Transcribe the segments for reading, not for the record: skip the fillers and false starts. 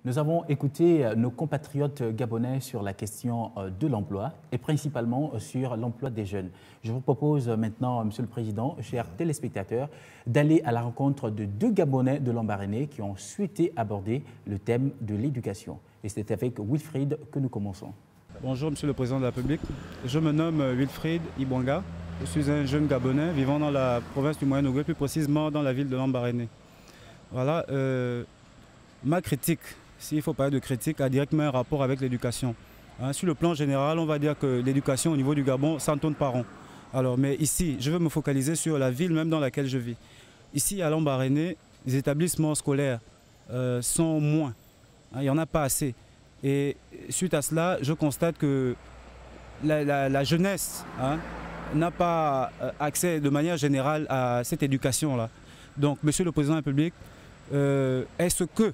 Nous avons écouté nos compatriotes gabonais sur la question de l'emploi et principalement sur l'emploi des jeunes. Je vous propose maintenant, Monsieur le Président, chers téléspectateurs, d'aller à la rencontre de deux Gabonais de Lambaréné qui ont souhaité aborder le thème de l'éducation. Et c'est avec Wilfried que nous commençons. Bonjour Monsieur le Président de la République. Je me nomme Wilfried Ibwanga. Je suis un jeune Gabonais vivant dans la province du Moyen-Ogooué, plus précisément dans la ville de Lambaréné. Voilà, ma critique, s'il faut parler de critique, a directement un rapport avec l'éducation. Sur le plan général, on va dire que l'éducation au niveau du Gabon, ça ne tourne pas rond. Alors, mais ici, je veux me focaliser sur la ville même dans laquelle je vis. Ici, à Lambaréné, les établissements scolaires sont moins. Il n'y en a pas assez. Et suite à cela, je constate que la jeunesse n'a pas accès de manière générale à cette éducation-là. Donc, Monsieur le Président de la République, est-ce que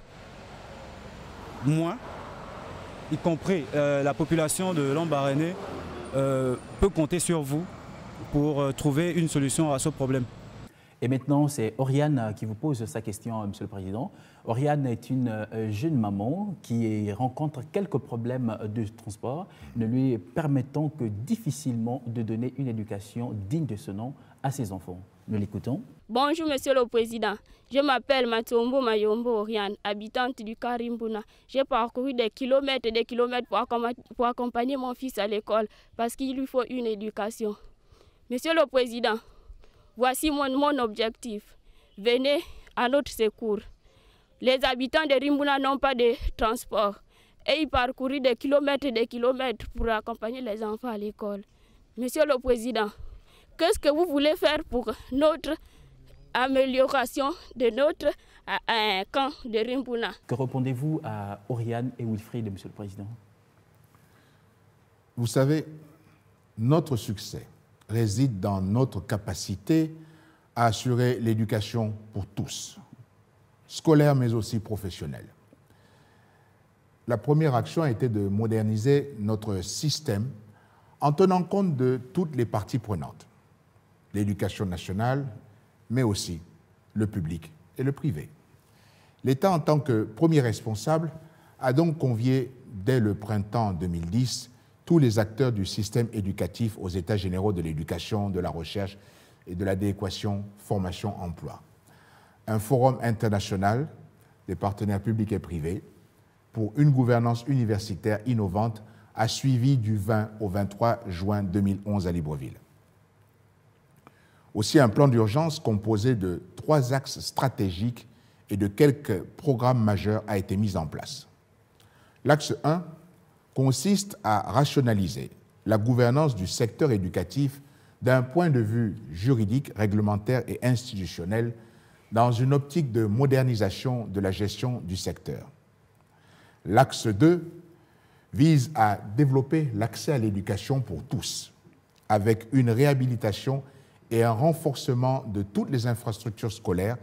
moi, y compris la population de Lambaréné, peut compter sur vous pour trouver une solution à ce problème? Et maintenant, c'est Oriane qui vous pose sa question, Monsieur le Président. Oriane est une jeune maman qui rencontre quelques problèmes de transport, ne lui permettant que difficilement de donner une éducation digne de ce nom à ses enfants. Nous l'écoutons. Bonjour Monsieur le Président, je m'appelle Matombo Mayombo Oriane, habitante du Karimbouna. J'ai parcouru des kilomètres et des kilomètres pour accompagner mon fils à l'école parce qu'il lui faut une éducation. Monsieur le Président, voici mon objectif. Venez à notre secours. Les habitants de Rimbouna n'ont pas de transport et ils parcourent des kilomètres et des kilomètres pour accompagner les enfants à l'école. Monsieur le Président, qu'est-ce que vous voulez faire pour notre amélioration de notre camp de Rimbouna? Que répondez-vous à Oriane et Wilfried, Monsieur le Président? Vous savez, notre succès réside dans notre capacité à assurer l'éducation pour tous, scolaire mais aussi professionnelle. La première action a été de moderniser notre système en tenant compte de toutes les parties prenantes, l'éducation nationale, mais aussi le public et le privé. L'État, en tant que premier responsable, a donc convié dès le printemps 2010 tous les acteurs du système éducatif aux États généraux de l'éducation, de la recherche et de l'adéquation formation-emploi. Un forum international des partenaires publics et privés pour une gouvernance universitaire innovante a suivi du 20 au 23 juin 2011 à Libreville. Aussi, un plan d'urgence composé de 3 axes stratégiques et de quelques programmes majeurs a été mis en place. L'axe 1 consiste à rationaliser la gouvernance du secteur éducatif d'un point de vue juridique, réglementaire et institutionnel dans une optique de modernisation de la gestion du secteur. L'axe 2 vise à développer l'accès à l'éducation pour tous, avec une réhabilitation et un renforcement de toutes les infrastructures scolaires,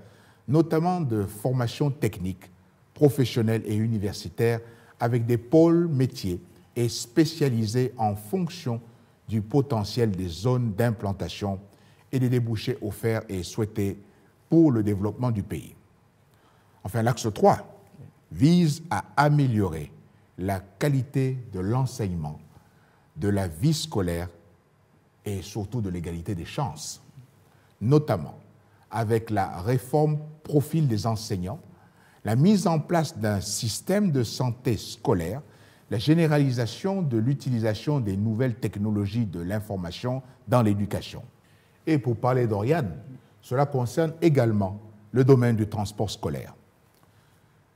notamment de formation technique, professionnelle et universitaire, avec des pôles métiers et spécialisés en fonction du potentiel des zones d'implantation et des débouchés offerts et souhaités pour le développement du pays. Enfin, l'axe 3 vise à améliorer la qualité de l'enseignement, de la vie scolaire et surtout de l'égalité des chances, notamment avec la réforme profil des enseignants, la mise en place d'un système de santé scolaire, la généralisation de l'utilisation des nouvelles technologies de l'information dans l'éducation. Et pour parler d'Oriane, cela concerne également le domaine du transport scolaire.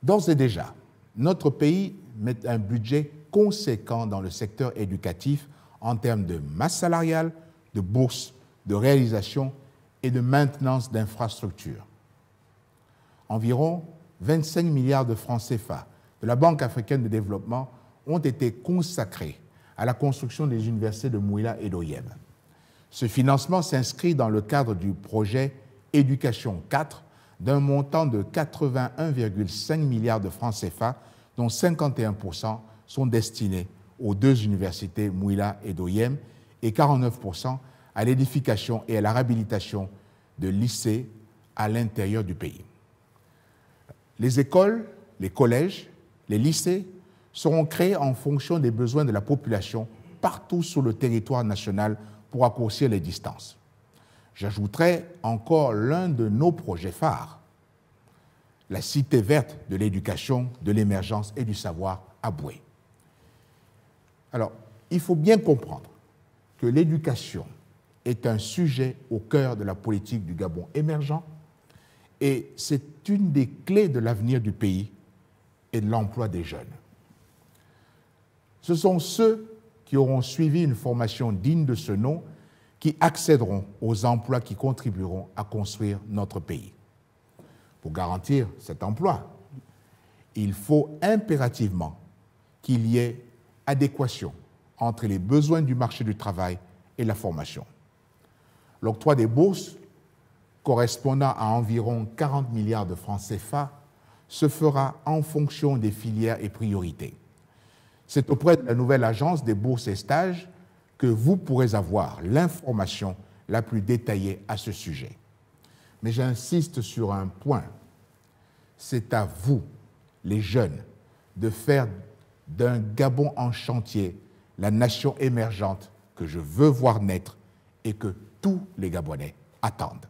D'ores et déjà, notre pays met un budget conséquent dans le secteur éducatif en termes de masse salariale, de bourses, de réalisation et de maintenance d'infrastructures. Environ 25 milliards de francs CFA de la Banque africaine de développement ont été consacrés à la construction des universités de Mouila et d'Oyem. Ce financement s'inscrit dans le cadre du projet Éducation 4 d'un montant de 81,5 milliards de francs CFA, dont 51% sont destinés aux 2 universités Mouila et d'Oyem et 49% à l'édification et à la réhabilitation de lycées à l'intérieur du pays. Les écoles, les collèges Les lycées seront créés en fonction des besoins de la population partout sur le territoire national pour raccourcir les distances. J'ajouterai encore l'un de nos projets phares, la cité verte de l'éducation, de l'émergence et du savoir à Boué. Alors, il faut bien comprendre que l'éducation est un sujet au cœur de la politique du Gabon émergent et c'est une des clés de l'avenir du pays et de l'emploi des jeunes. Ce sont ceux qui auront suivi une formation digne de ce nom qui accéderont aux emplois qui contribueront à construire notre pays. Pour garantir cet emploi, il faut impérativement qu'il y ait adéquation entre les besoins du marché du travail et la formation. L'octroi des bourses, correspondant à environ 40 milliards de francs CFA, se fera en fonction des filières et priorités. C'est auprès de la nouvelle agence des bourses et stages que vous pourrez avoir l'information la plus détaillée à ce sujet. Mais j'insiste sur un point. C'est à vous, les jeunes, de faire d'un Gabon en chantier la nation émergente que je veux voir naître et que tous les Gabonais attendent.